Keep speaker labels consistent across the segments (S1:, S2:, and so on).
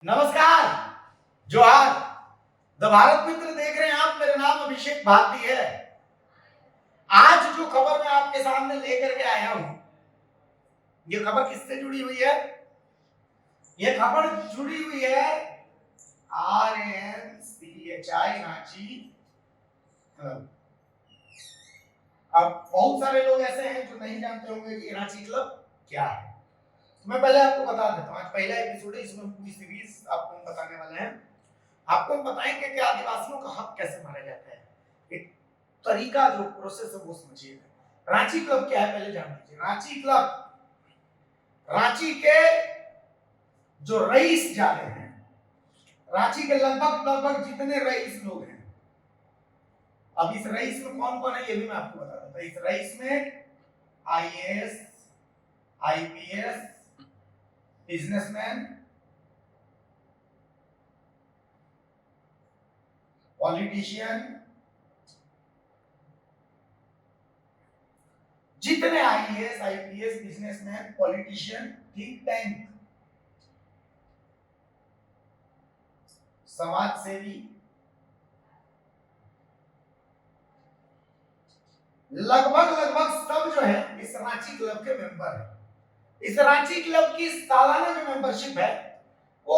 S1: नमस्कार, जोहार। द भारत मित्र देख रहे हैं आप। मेरा नाम अभिषेक भारती है। आज जो खबर मैं आपके सामने लेकर के आया हूं, ये खबर किससे जुड़ी हुई है? ये खबर जुड़ी हुई है RNCHI रांची क्लब। अब बहुत सारे लोग ऐसे हैं जो नहीं जानते होंगे कि रांची क्लब क्या है। तो मैं पहले आपको बता देता हूँ। आज पहला एपिसोड है, इसमें पूरी सीरीज आपको हम बताने वाले हैं। आपको हम बताएंगे कि आदिवासियों का हक कैसे मारा जाता है, एक तरीका जो प्रोसेस है वो समझिएगा। रांची क्लब क्या है पहले जान लीजिए। रांची क्लब रांची के जो रईस जाते हैं, रांची के लगभग जितने रईस लोग हैं। अब इस रईस में कौन कौन है ये भी मैं आपको बता देता हूं। इस रईस में IAS, IPS, बिजनेसमैन, पॉलिटिशियन, जितने IAS, IPS, businessman, politician, think tank, समाज सेवी, लगभग सब जो है इस रांची क्लब के मेंबर है। इस रांची क्लब की सालाना जो मेंबरशिप है वो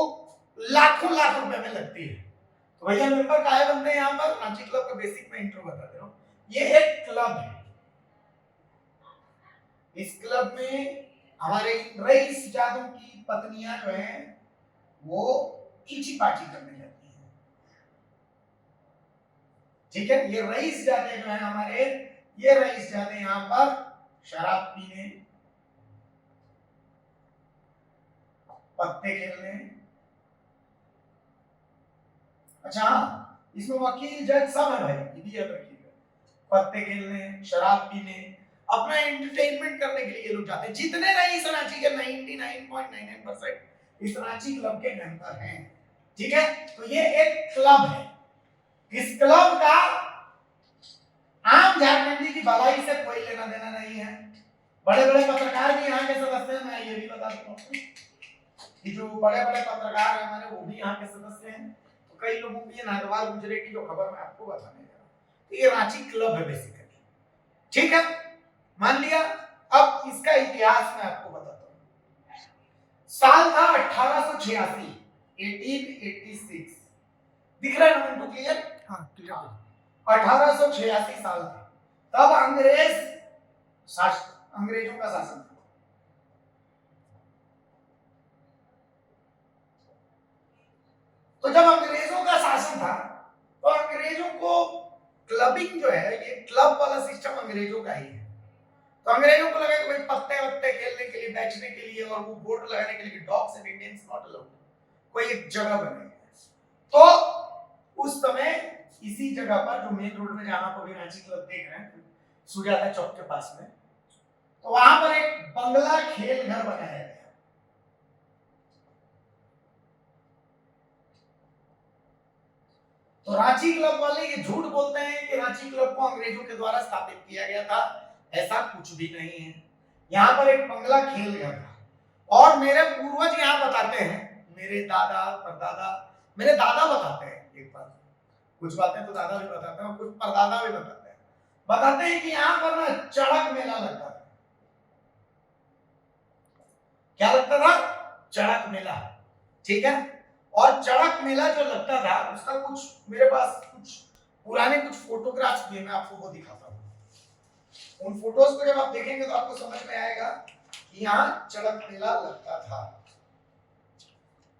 S1: लाखों लाख रुपए में लगती है। तो भैया मेंबर काहे बनते हैं यहाँ पर? रांची क्लब का बेसिक में इंट्रो बता दे रहा हूँ। ये एक क्लब है। इस क्लब में हमारे रईस जादों की पत्नियां जो हैं वो कीची पार्टी करने जाती हैं। ठीक है, ये रईस जाते जो है हमारे, ये रईस जाते यहाँ पर शराब पीने, पत्ते खेलने। अच्छा हाँ, इसमें वकील जज सब है भाई, ये भी याद रखिएगा। पत्ते खेलने, शराब पीने, अपना एंटरटेनमेंट करने के लिए ये लोग जाते हैं। जितने रईस रांची के 99.99% इस रांची क्लब के मेंबर हैं। ठीक है, तो ये एक क्लब है। इस क्लब का आम झारखंडी की भलाई से कोई लेना देना नहीं है। बड़े बड़े पत्रकार भी यहाँ के सदस्य हैं। मैं ये भी बता दूं कि जो बड़े बड़े पत्रकार हैं हमारे, वो भी यहाँ के सदस्य हैं। तो कई लोगों की ये नागवार गुजरे की जो खबर मैं आपको बताने जा रहा हूँ, तो ये रांची क्लब है बेसिकली। ठीक है, मान लिया। अब इसका इतिहास मैं आपको बताता हूँ। साल था 1886, 1886। दिख रहा है ना मिनटू? क्लियर? हाँ क्लियर। 1886 साल थे, तब अंग्रेजों का शासन था। तो जब अंग्रेजों का शासन था तो अंग्रेजों को क्लबिंग जो है, ये क्लब वाला सिस्टम अंग्रेजों का ही है। तो अंग्रेजों को लगा कि भाई पत्ते वत्ते खेलने के लिए, बैठने के लिए और वो बोर्ड लगाने के लिए dogs and Indians not allowed, कोई एक जगह बने। तो उस समय इसी जगह पर, जो मेन रोड में जहां पर भी रांची क्लब देख रहे हैं, सुजाता चौक के पास में, तो वहां पर एक बंगला खेल घर बनाया गया। तो रांची क्लब वाले ये झूठ बोलते हैं कि रांची क्लब को अंग्रेजों के द्वारा स्थापित किया गया था। ऐसा कुछ भी नहीं है। यहाँ पर एक बंगला खेल घर था। और मेरे पूर्वज यहाँ बताते हैं, मेरे दादा परदादा, मेरे दादा बताते हैं, एक बार कुछ बातें तो दादा भी बताते हैं, कुछ परदादा भी बताते हैं कि यहाँ पर ना चड़क मेला लगता था। क्या लगता था? चड़क मेला। ठीक है, और चड़क मेला जो लगता था उसका कुछ मेरे पास कुछ पुराने कुछ फोटोग्राफ्स भी, मैं आपको वो दिखाता हूँ। उन फोटोज को जब आप देखेंगे तो आपको समझ में आएगा कि यहाँ चड़क मेला लगता था।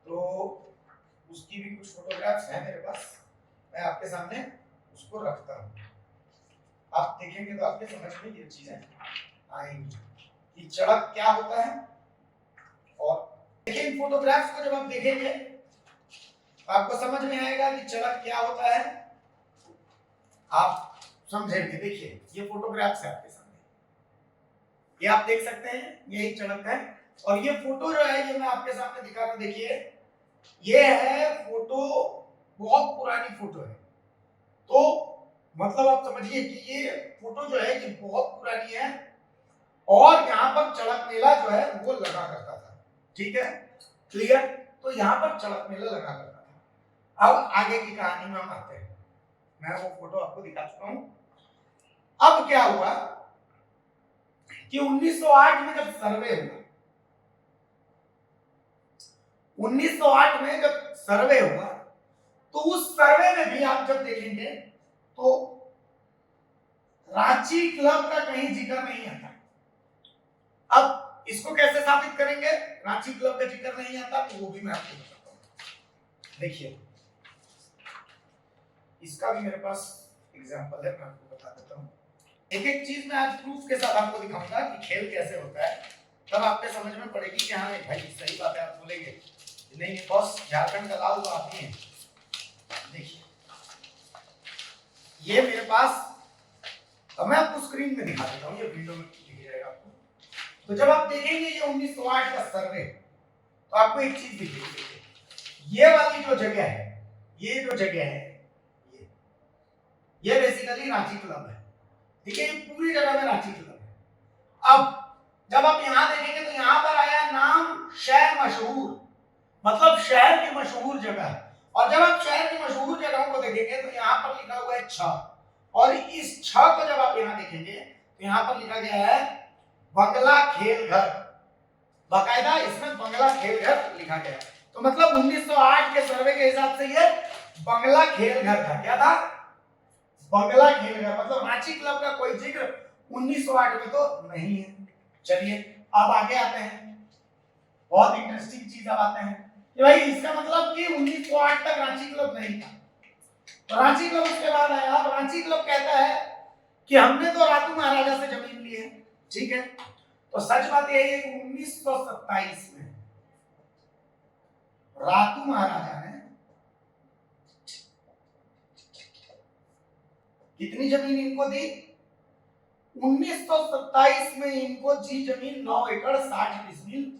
S1: तो उसकी भी कुछ फोटोग्राफ्स हैं मेरे पास, मैं आपके सामने उसको रखता हूँ। आप देखेंगे तो आपके समझ में ये चीजें आएंगी कि चड़क क्या होता है। और देखिए इन फोटोग्राफ्स को जब आप देखेंगे आपको समझ में आएगा कि चड़क क्या होता है, आप समझेंगे। देखिए ये फोटोग्राफ्स है आपके सामने, ये आप देख सकते हैं, यही चड़क है। और ये फोटो जो है ये मैं आपके सामने दिखा रहा हूं। देखिए ये है फोटो, बहुत पुरानी फोटो है। तो मतलब आप समझिए कि ये फोटो जो है ये बहुत पुरानी है और यहाँ पर चड़क मेला जो है वो लगा करता था। ठीक है, क्लियर? तो यहाँ पर चड़क मेला लगा करता था। अब आगे की कहानी में हम आते हैं, मैं वो फोटो आपको दिखा चुका हूं। अब क्या हुआ कि 1908 में जब सर्वे हुआ, 1908 में जब सर्वे हुआ, तो उस सर्वे में भी आप जब देखेंगे तो रांची क्लब का कहीं जिक्र नहीं आता। अब इसको कैसे साबित करेंगे रांची क्लब का जिक्र नहीं आता, तो वो भी मैं आपको बताता हूं। देखिए, इसका भी मेरे पास एग्जांपल है, मैं आपको बता देता हूं। एक एक चीज मैं आज प्रूफ के साथ आपको दिखाऊंगा कि खेल कैसे होता है, तब आपके समझ में पड़ेगी कि हाँ भाई सही बात है। आप बोलेंगे नहीं बॉस, झारखंड का लाल तो आप ही हैं। देखिए, ये मेरे पास, अब मैं आपको स्क्रीन में दिखा देता हूँ, ये वीडियो में दिख जाएगा आपको। तो जब आप देखेंगे ये 1908 का सर्वे, तो आपको एक चीज दिखेगी, ये वाली जो जगह है, ये जो जगह है, ये बेसिकली रांची क्लब है। ठीक है, ये पूरी जगह में रांची क्लब है। अब जब आप यहां देखेंगे तो यहां पर आया नाम शहर मशहूर, मतलब शहर की मशहूर जगह। और जब आप शहर की मशहूर जगहों को देखेंगे तो यहां पर लिखा हुआ है 6, और इस 6 को जब आप यहां देखेंगे तो यहां पर लिखा गया है बंगला खेल घर, बाकायदा इसमें बंगला खेल घर लिखा गया है। तो मतलब 1908 के सर्वे के हिसाब से ये बंगला खेल घर था। क्या था? बंगला खेल घर। मतलब रांची क्लब का कोई जिक्र 1908 में तो नहीं है। चलिए अब आगे आते हैं, बहुत इंटरेस्टिंग चीज अब आते हैं कि भाई इसका मतलब कि 1908 तक रांची क्लब नहीं था, तो रांची क्लब उसके बाद आया। अब रांची क्लब कहता है कि हमने तो रातू महाराजा से जमीन ली है, ठीक है। तो सच बात यही है कि 1927 में रातू महाराजा ने कितनी जमीन इनको दी? 1927 में इनको दी जमीन 9 एकड़ 60 डिसमिल।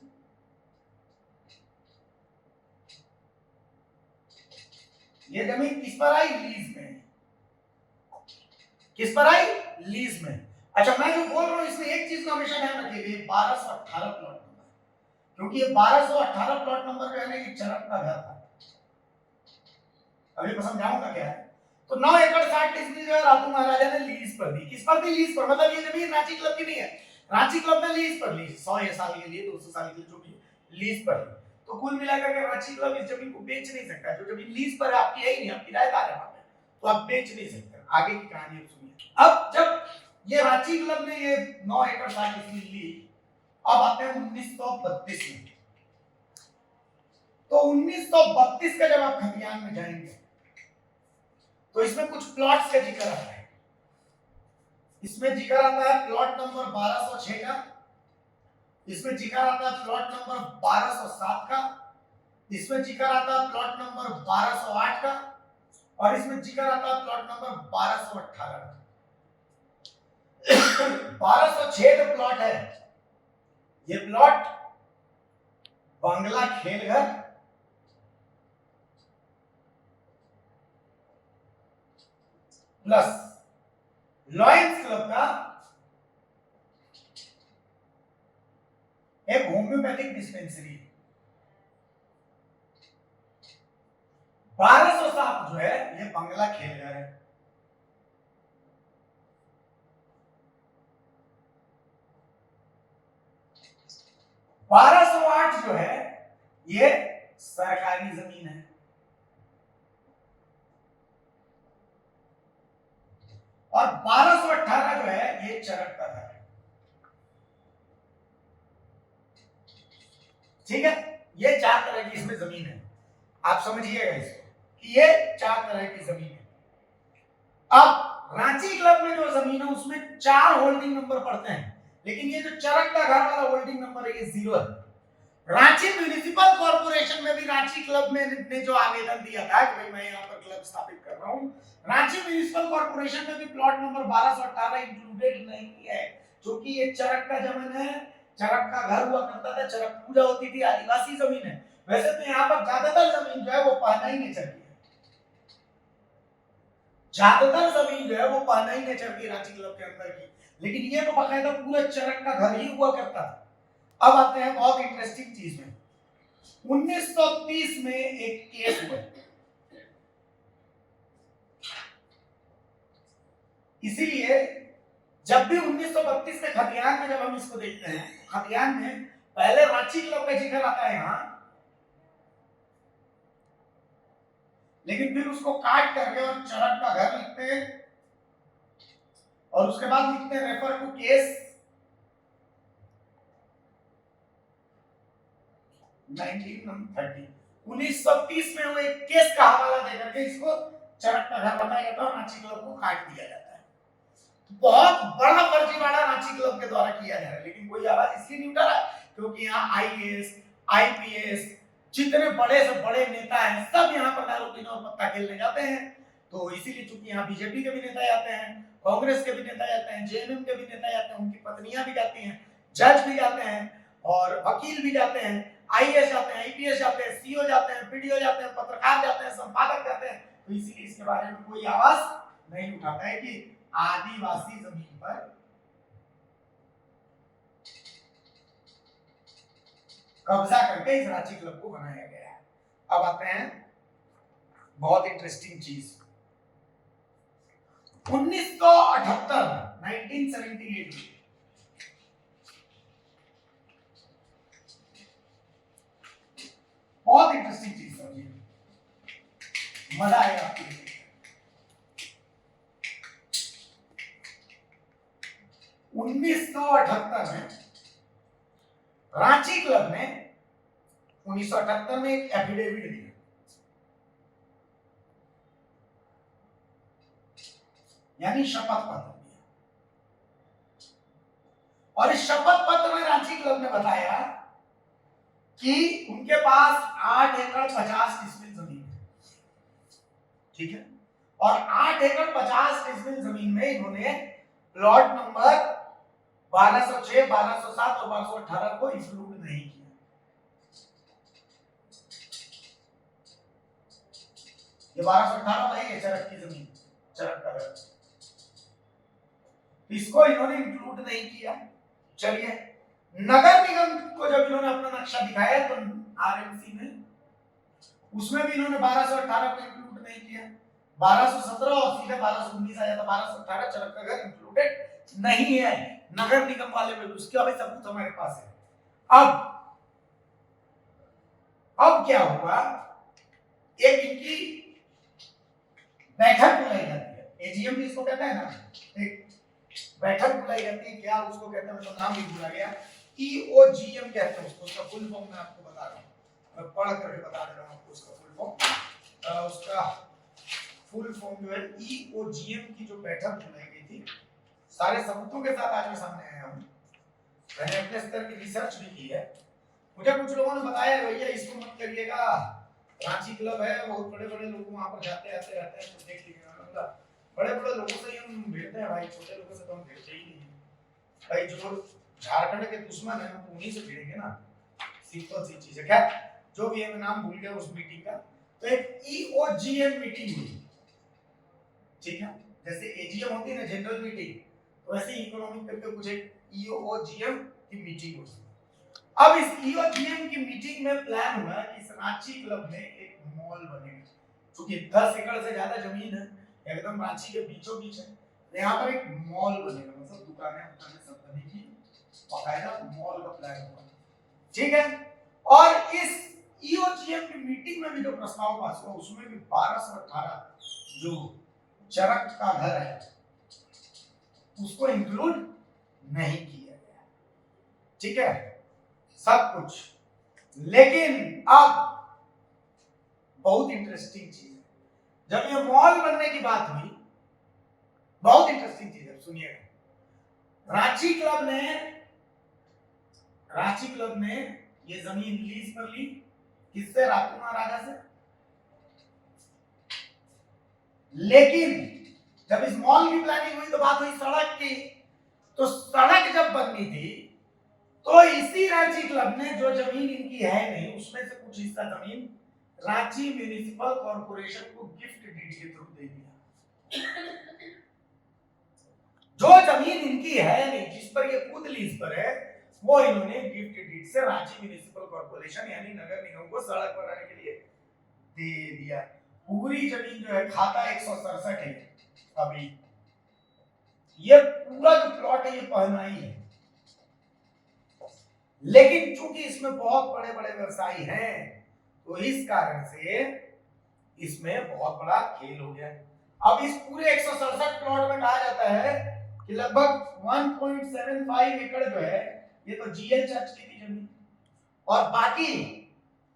S1: ये जमीन किस पर आई? लीज में। किस पर आई? लीज में। अच्छा, मैं जो बोल रहा हूं इसमें एक चीज का हमेशा ध्यान रखिएगा, 1218 प्लॉट नंबर, क्योंकि ये 1218 प्लॉट नंबर जो है ना, ये चरक का घर था। अभी मैं समझाऊंगा क्या है। तो 9 एकड़ 60 डिसमिल जो है रातू महाराजा ने लीज पर दी। किस पर दी? लीज पर। मतलब ये जमीन रांची क्लब की नहीं है, रांची क्लब ने लीज पर ली, 100 साल के लिए, 200 साल के लिए, जो भी लीज पर ली। तो कुल मिलाकर के रांची क्लब इस जमीन को बेच नहीं सकता। जो जमीन लीज पर है आपकी है ही नहीं, आप किराएदार है वहां पे, तो आप बेच नहीं सकते। आगे की कहानी अब सुनिए। अब जब ये रांची क्लब ने ये 9 एकड़ 60 डिसमिल ली, अब आते हैं 1932 में। तो 1932 का जब आप खतियान में जाएंगे तो इसमें कुछ प्लॉट्स का जिक्र आता है। इसमें जिक्र आता है प्लॉट नंबर 1206 का, इसमें जिक्र आता है प्लॉट नंबर 1207 का, इसमें जिक्र आता है प्लॉट नंबर 1208 का, और इसमें जिक्र आता है प्लॉट नंबर 1218 का। 1206 जो प्लॉट है, ये प्लॉट बंगला खेल घर प्लस लॉयंस क्लब का एक होम्योपैथिक डिस्पेंसरी। 1207 जो है ये बंगला खेल घर है। बारह सौ आठ जो है ये सरकारी जमीन है, और 1218 जो है ये चरक का घर है। ठीक है, ये 4 तरह की इसमें जमीन है, आप समझिएगा इसको कि ये 4 तरह की जमीन है। अब रांची क्लब में जो जमीन है उसमें 4 होल्डिंग नंबर पड़ते हैं, लेकिन ये जो चरक का घर वाला होल्डिंग नंबर है ये 0 है। रांची म्युनिसिपल कॉर्पोरेशन में भी रांची क्लब में ने जो आवेदन दिया था कि भाई मैं यहाँ पर क्लब स्थापित कर रहा हूँ, रांची म्युनिसिपल कॉर्पोरेशन में भी प्लॉट नंबर 1218 इंक्लूडेड नहीं है, क्योंकि ये चरक का जमीन है, चरक का घर हुआ करता था, चरक पूजा होती थी, आदिवासी जमीन है। वैसे तो यहाँ पर ज्यादातर जमीन जो है वो पानाई नेचर की है, ज्यादातर जमीन जो है वो पानाई नेचर की रांची क्लब के अंदर की, लेकिन ये तो बाकायदा पूरा चरक का घर ही हुआ करता था। अब आते हैं बहुत इंटरेस्टिंग चीज में, 1930 में एक केस हुआ, इसीलिए जब भी 1932 के खतियान में जब हम इसको देखते हैं, खतियान में पहले रांची क्लब का जिक्र आता है यहां, लेकिन फिर उसको काट करके और चरक का घर लिखते हैं और उसके बाद लिखते हैं रेफर टू केस 1930 में हुए केस का हवाला देकर के इसको चरक का घर बताया जाता है और रांची क्लब को काट दिया जाता है। बहुत बड़ा फर्जीवाड़ा रांची क्लब के द्वारा किया जा रहा है, लेकिन कोई आवाज इसलिए नहीं उठा रहा क्योंकि यहाँ आईएएस आईपीएस जितने बड़े से बड़े नेता हैं सब यहाँ पर दारू पीने और पत्ता खेलने जाते हैं। तो इसीलिए चूंकि यहाँ बीजेपी के भी नेता जाते हैं, कांग्रेस के भी नेता जाते हैं, जेएमएम के भी नेता जाते हैं, उनकी पत्नियां भी जाती हैं, जज भी जाते हैं और वकील भी जाते हैं, आईएएस जाते हैं, आईपीएस जाते हैं, सीओ जाते हैं, पीडीओ जाते हैं, पत्रकार जाते हैं, संपादक जाते हैं। तो इसीलिए इसके बारे में कोई आवाज नहीं उठाता है कि आदिवासी जमीन पर कब्जा करके इस रांची क्लब को बनाया गया है। अब आते हैं बहुत इंटरेस्टिंग चीज, 1978 बहुत इंटरेस्टिंग चीज समझिए, मजा आएगा आपको। 1978 में रांची क्लब ने 1978 में एक एफिडेविट दिया, यानी शपथ पत्र दिया, और इस शपथ पत्र में रांची क्लब ने बताया कि उनके पास 8 एकड़ 50 डिसमिल जमीन है, ठीक है, और 8 एकड़ 50 डिसमिल जमीन में इन्होंने प्लॉट नंबर 1206, 1207 और 1218 को इंक्लूड नहीं किया। ये 1218 वही है चरक की जमीन, चरक का घर, इसको इन्होंने इंक्लूड नहीं किया। चलिए, नगर निगम को जब इन्होंने अपना नक्शा दिखाया तो आरएमसी में, उसमें भी इन्होंने 1218 को इंक्लूड नहीं किया, 1217 और सीधे 1219 आया था, 1218 चरक का घर इंक्लूडेड नहीं है नगर निगम वाले में, उसका भी सबूत हमारे पास है। अब क्या हुआ, एक इनकी बैठक बुलाई जाती है, एजीएम भी इसको कहता है ना, एक बैठक बुलाई जाती है, क्या उसको कहते हैं, मतलब नाम भी भूला गया, ईओजीएम कहते हैं उसको, उसका फुल फॉर्म मैं आपको बता रहा हूँ, मैं पढ़ करके बता दे रहा हूँ आपको उसका फुल फॉर्म। उसका फुल फॉर्म जो है ईओजीएम की जो बैठक बुलाई गई थी, सारे सबूतों के साथ आज के सामने आए हम, मैंने अपने स्तर की रिसर्च भी की है। मुझे कुछ लोगों ने बताया भैया इसको मत करिएगा, रांची क्लब है, बहुत बड़े बड़े लोग वहां पर जाते आते रहते हैं, तो देख लीजिएगा, मतलब बड़े बड़े लोगों से ही हम भिड़ते हैं भाई, छोटे लोगों से तो हम भिड़ते ही नहीं भाई, जो झारखंड के दुश्मन है हम उन्हीं से भिड़ेंगे ना, सिंपल सी चीज है। खैर जो भी है, मैं नाम भूल गया उस मीटिंग का, तो एक ईओजीएम मीटिंग हुई, ठीक है, जैसे एजीएम होती है ना जनरल मीटिंग, तो वैसे इकोनॉमिक करके कुछ एक ईओजीएम की मीटिंग हुई। अब इस ईओजीएम की मीटिंग में प्लान हुआ कि इस रांची क्लब में एक मॉल बनेगा, क्योंकि 10 एकड़ से ज्यादा जमीन है, एकदम रांची के बीचों बीच है, तो यहाँ पर एक मॉल बनेगा, मतलब दुकानें सब बनेगी, बाकायदा मॉल का प्लान हुआ, ठीक है। और इस ईओजीएम की मीटिंग में भी जो प्रस्ताव पास हुआ उसमें भी 1218 जो चरक का घर है उसको इंक्लूड नहीं किया गया, ठीक है, सब कुछ। लेकिन अब बहुत इंटरेस्टिंग चीज है, जब ये मॉल बनने की बात हुई, बहुत इंटरेस्टिंग चीज है, सुनिएगा। रांची क्लब ने ये जमीन लीज पर ली, किससे? रातू महाराजा से। लेकिन जब इस मॉल की प्लानिंग हुई तो बात हुई सड़क की, तो सड़क जब बननी थी तो इसी रांची क्लब ने जो जमीन इनकी है नहीं, उसमें से कुछ हिस्सा जमीन रांची म्युनिसिपल कॉर्पोरेशन को गिफ्ट डीड के थ्रू दे दिया। जो जमीन इनकी है नहीं, जिस पर ये खुद लीज पर है, वो इन्होंने गिफ्ट डीड से रांची म्युनिसिपल कॉर्पोरेशन यानी नगर निगम को सड़क बनाने के लिए दे दिया। पूरी जमीन जो है खाता 167 है। अभी ये पूरा जो प्लॉट है ये पहना ही है, लेकिन चूंकि इसमें बहुत बड़े बड़े व्यवसायी हैं तो इस कारण से इसमें बहुत बड़ा खेल हो गया। अब इस पूरे 167 प्लॉट में कहा जाता है कि लगभग 1.75 एकड़ जो है ये तो जीएल चर्च की थी जमीन, और बाकी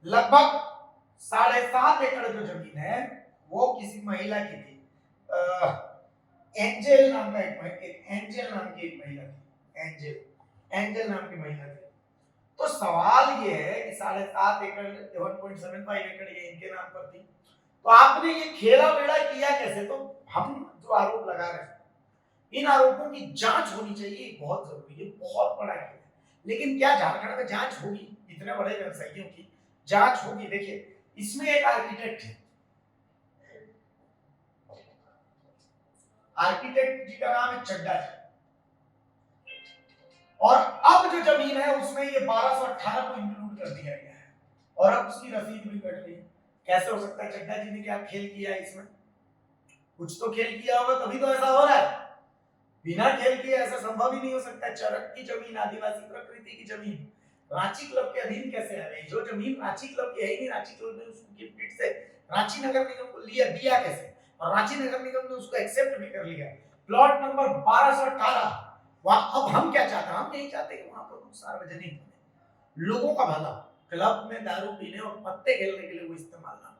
S1: लगभग 7.5 एकड़ जो जमीन है वो किसी महिला की थी। एंजल नाम का एंजल नाम की एक महिला थी, एंजल नाम की महिला थी। तो सवाल ये है कि 7.5 एकड़ 1.75 एकड़ ये इनके नाम पर थी, तो आपने ये खेला बेड़ा किया कैसे? तो हम जो आरोप लगा रहे हैं इन आरोपों की जांच होनी चाहिए, बहुत जरूरी है, बहुत बड़ा खेल है। लेकिन क्या झारखंड में जांच होगी? इतने बड़े व्यवसायियों की जांच होगी? देखिए इसमें एक आर्किटेक्ट है, आर्किटेक्ट जी का नाम है चड्डा जी, और अब जो जमीन है उसमें ये 1218 को इंक्लूड कर दिया गया है और अब उसकी रसीद भी कट रही है। कैसे हो सकता है? चड्डा जी ने क्या खेल किया है इसमें? कुछ तो खेल किया होगा तभी तो ऐसा हो रहा है। बिना खेल किए ऐसा संभव ही नहीं हो सकता। चरक की जमीन, आदिवासी प्रकृति की जमीन रांची क्लब के अधीन कैसे आ गई? जो जमीन रांची क्लब की है ही नहीं, रांची क्लब ने उसको गिफ्ट से रांची नगर निगम को दिया कैसे? और रांची नगर निगम ने उसको एक्सेप्ट भी कर लिया। Plot number 1218। वहां अब हम क्या चाहते हैं? हम नहीं चाहते कि वहां पर सार्वजनिक बने, लोगों का भला, क्लब में दारू पीने और पत्ते खेलने के लिए वो इस्तेमाल ना।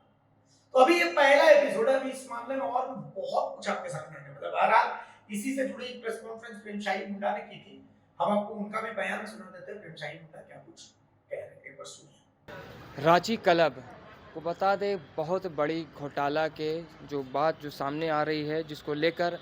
S1: तो अभी ये पहला एपिसोड है, अभी इस मामले में और बहुत कुछ आपके सामने है। मतलब बहरहाल इसी से जुड़ी एक प्रेस कॉन्फ्रेंस प्रेमशाही मुंडा ने की थी, हम आपको उनका भी बयान सुना देते हैं। प्रेमशाही मुंडा क्या कुछ कह रहे हैं, एक बार सुनिए।
S2: रांची क्लब को बता दे बहुत बड़ी घोटाला के जो बात जो सामने आ रही है, जिसको लेकर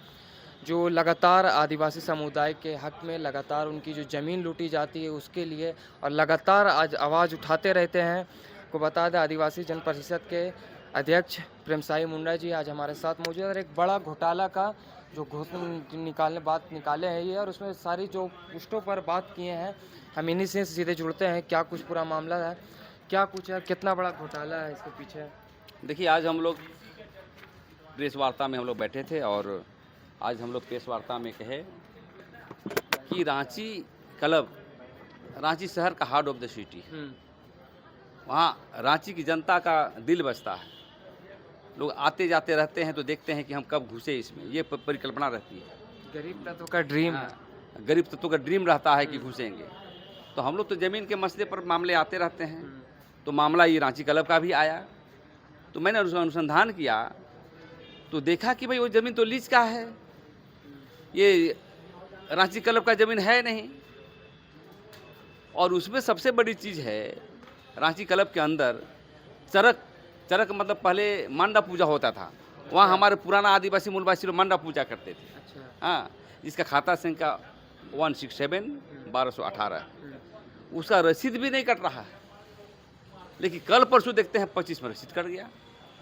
S2: जो लगातार आदिवासी समुदाय के हक में लगातार उनकी जो ज़मीन लूटी जाती है उसके लिए और लगातार आज आवाज़ उठाते रहते हैं। को बता दें आदिवासी जन परिषद के अध्यक्ष प्रेमशाही मुंडा जी आज हमारे साथ मौजूद है और एक बड़ा घोटाला का जो बात निकाले हैं ये, और उसमें सारी जो पुष्टों पर बात किए हैं। हम इन्हीं से सीधे जुड़ते हैं, क्या कुछ पूरा मामला है, क्या कुछ है, कितना बड़ा घोटाला है इसके पीछे।
S3: देखिए आज हम लोग प्रेस वार्ता में हम लोग बैठे थे और आज हम लोग प्रेस वार्ता में कहे कि रांची क्लब रांची शहर का हार्ट ऑफ द सिटी, वहाँ रांची की जनता का दिल बसता है। लोग आते जाते रहते हैं तो देखते हैं कि हम कब घुसे इसमें, ये परिकल्पना रहती है।
S2: गरीब तत्व का ड्रीम है,
S3: गरीब तत्वों का ड्रीम रहता है कि घुसेंगे। तो हम लोग तो ज़मीन के मसले पर मामले आते रहते हैं, तो मामला ये रांची क्लब का भी आया। तो मैंने उसका अनुसंधान किया तो देखा कि भाई वो ज़मीन तो लीज का है, ये रांची क्लब का ज़मीन है नहीं। और उसमें सबसे बड़ी चीज़ है, रांची क्लब के अंदर चरक मतलब पहले मंडा पूजा होता था, वहाँ हमारे पुराना आदिवासी मूलवासी लोग मंडा पूजा करते थे।
S2: अच्छा।
S3: हाँ, जिसका खाता संख्या 167-1218, उसका रसीद भी नहीं कट रहा है। लेकिन कल परसों देखते हैं 25 में रसीद कट गया।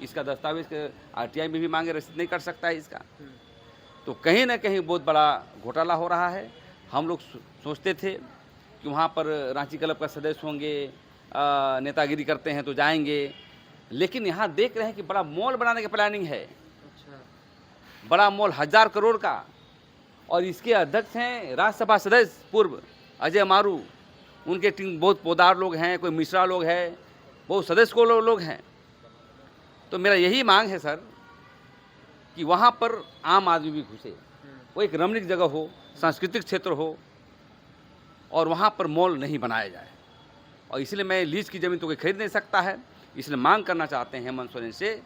S3: इसका दस्तावेज आरटीआई में भी मांगे, रसीद नहीं कट सकता है इसका। तो कहीं ना कहीं बहुत बड़ा घोटाला हो रहा है। हम लोग सोचते थे कि वहाँ पर रांची क्लब का सदस्य होंगे, नेतागिरी करते हैं तो जाएंगे, लेकिन यहाँ देख रहे हैं कि बड़ा मॉल बनाने की प्लानिंग है।
S2: अच्छा।
S3: बड़ा मॉल 1000 करोड़ का, और इसके अध्यक्ष हैं राज्यसभा सदस्य पूर्व अजय मारू। उनके टीम बहुत पोदार लोग हैं, कोई मिश्रा लोग हैं, बहुत सदस्य को लोग हैं। तो मेरा यही मांग है सर कि वहाँ पर आम आदमी भी घुसे, वो एक रमणीक जगह हो, सांस्कृतिक क्षेत्र हो, और वहाँ पर मॉल नहीं बनाया जाए। और इसलिए मैं लीज की ज़मीन तो कोई खरीद नहीं सकता है, इसलिए मांग करना चाहते हैं हेमंत सोरेन से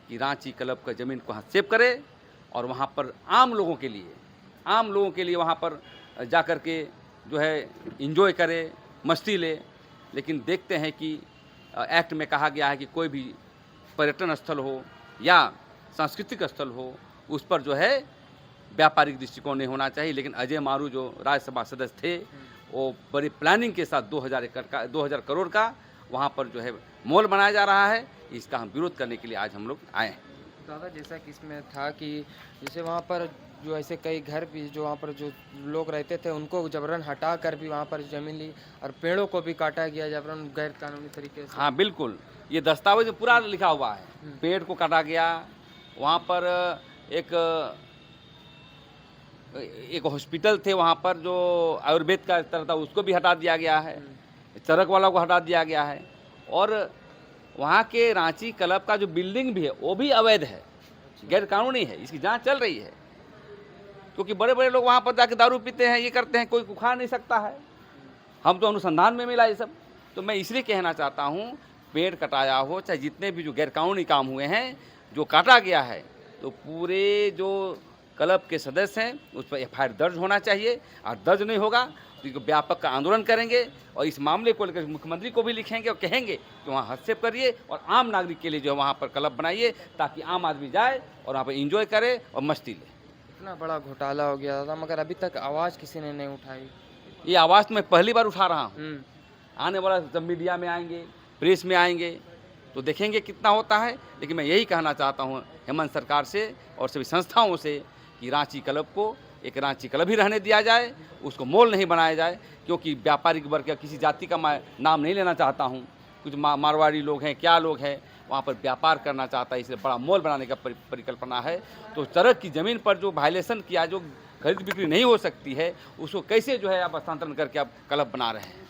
S3: कि रांची क्लब का ज़मीन को हाथ सेव करे और वहाँ पर आम लोगों के लिए वहाँ पर जा कर के जो है इंजॉय करे, मस्ती ले। लेकिन देखते हैं कि एक्ट में कहा गया है कि कोई भी पर्यटन स्थल हो या सांस्कृतिक स्थल हो, उस पर जो है व्यापारिक दृष्टिकोण नहीं होना चाहिए। लेकिन अजय मारू जो राज्यसभा सदस्य थे, वो बड़ी प्लानिंग के साथ 2000 करोड़ का वहाँ पर जो है मॉल बनाया जा रहा है। इसका हम विरोध करने के लिए आज हम लोग आए हैं।
S2: दादा, जैसा कि इसमें था कि जैसे वहाँ पर जो ऐसे कई घर भी जो वहाँ पर जो लोग रहते थे उनको जबरन हटा कर भी वहाँ पर ज़मीन ली और पेड़ों को भी काटा गया जबरन गैर कानूनी तरीके से।
S3: हाँ बिल्कुल, ये दस्तावेज में पूरा लिखा हुआ है। पेड़ को काटा गया, वहाँ पर एक एक हॉस्पिटल थे वहाँ पर जो आयुर्वेद का तरह था, उसको भी हटा दिया गया है, चरक वाला को हटा दिया गया है, और वहाँ के रांची क्लब का जो बिल्डिंग भी है वो भी अवैध है, गैर कानूनी है। इसकी जांच चल रही है, क्योंकि बड़े बड़े लोग वहाँ पर जाके दारू पीते हैं, ये करते हैं, कोई उखाड़ नहीं सकता है। हम तो अनुसंधान में मिला ये सब। तो मैं इसलिए कहना चाहता हूँ, पेड़ कटाया हो चाहे जितने भी जो गैर कानूनी काम हुए हैं, जो काटा गया है, तो पूरे जो क्लब के सदस्य हैं उस पर एफआईआर दर्ज होना चाहिए, और दर्ज नहीं होगा तो इसको व्यापक का आंदोलन करेंगे, और इस मामले को लेकर मुख्यमंत्री को भी लिखेंगे और कहेंगे कि वहाँ हस्तक्षेप करिए और आम नागरिक के लिए जो है वहाँ पर क्लब बनाइए, ताकि आम आदमी जाए और वहाँ पर एंजॉय करे और मस्ती ले।
S2: इतना बड़ा घोटाला हो गया था, मगर अभी तक आवाज़ किसी ने नहीं उठाई।
S3: ये आवाज़ मैं पहली बार उठा रहा हूँ। आने वाला जब मीडिया में आएंगे, प्रेस में आएंगे, तो देखेंगे कितना होता है। लेकिन मैं यही कहना चाहता हूँ हेमंत सरकार से और सभी संस्थाओं से कि रांची क्लब को एक रांची क्लब ही रहने दिया जाए, उसको मॉल नहीं बनाया जाए, क्योंकि व्यापारिक वर्ग या किसी जाति का मैं नाम नहीं लेना चाहता हूँ। कुछ मारवाड़ी लोग हैं, क्या लोग हैं, वहाँ पर व्यापार करना चाहता है, इसलिए बड़ा मॉल बनाने का परिकल्पना है। तो चरक की ज़मीन पर जो वायलेशन किया, जो खरीद बिक्री नहीं हो सकती है, उसको कैसे जो है आप हस्तांतरण करके आप क्लब बना रहे हैं।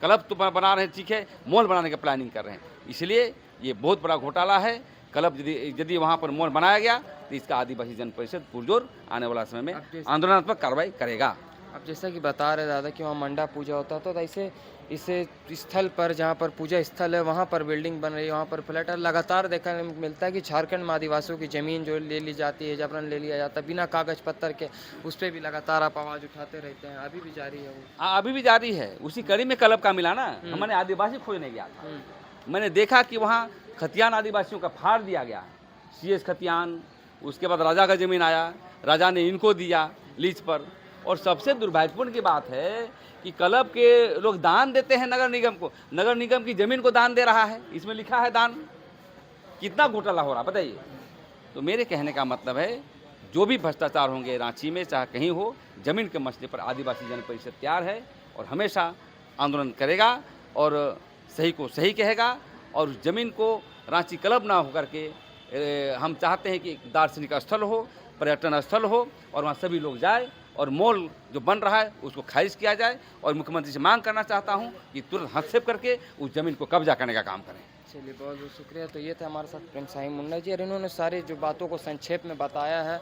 S3: क्लब तो बना रहे हैं, ठीक है, मॉल बनाने का प्लानिंग कर रहे हैं। इसलिए ये बहुत बड़ा घोटाला है। क्लब यदि वहाँ पर मॉल बनाया गया तो इसका आदिवासी जन परिषद पुरजोर आने वाला समय में आंदोलनात्मक कार्रवाई करेगा।
S2: अब जैसा कि बता रहे दादा कि वहाँ मंडा पूजा होता था, तो ऐसे इसे स्थल पर जहाँ पर पूजा स्थल है वहाँ पर बिल्डिंग बन रही है, वहाँ पर फ्लैट, और लगातार देखने में मिलता है कि झारखंड में आदिवासियों की ज़मीन जो ले ली जाती है, जबरन ले लिया जाता है बिना कागज़ पत्तर के, उस पर भी लगातार आप आवाज़ उठाते रहते हैं। अभी भी जारी है वो?
S3: हाँ, अभी भी जारी है। उसी कड़ी में क्लब का मिला ना, हमने आदिवासी खोजने गया था। मैंने देखा कि वहाँ खतियान आदिवासियों का फाड़ दिया गया है, CS खतियान। उसके बाद राजा का ज़मीन आया, राजा ने इनको दिया लीज पर। और सबसे दुर्भाग्यपूर्ण की बात है कि क्लब के लोग दान देते हैं नगर निगम को, नगर निगम की ज़मीन को दान दे रहा है, इसमें लिखा है दान। कितना घोटाला हो रहा बताइए। तो मेरे कहने का मतलब है, जो भी भ्रष्टाचार होंगे रांची में चाहे कहीं हो, ज़मीन के मसले पर आदिवासी जन परिषद तैयार है और हमेशा आंदोलन करेगा और सही को सही कहेगा। और उस ज़मीन को रांची क्लब ना होकर के हम चाहते हैं कि एक दार्शनिक स्थल हो, पर्यटन स्थल हो, और वहाँ सभी लोग जाए, और मॉल जो बन रहा है उसको खारिज किया जाए। और मुख्यमंत्री से मांग करना चाहता हूँ कि तुरंत हस्तक्षेप करके उस ज़मीन को कब्जा करने का काम करें।
S2: चलिए, बहुत बहुत शुक्रिया। तो ये थे हमारे साथ प्रेम साहिब मुन्ना जी, और इन्होंने सारी जो बातों को संक्षेप में बताया है।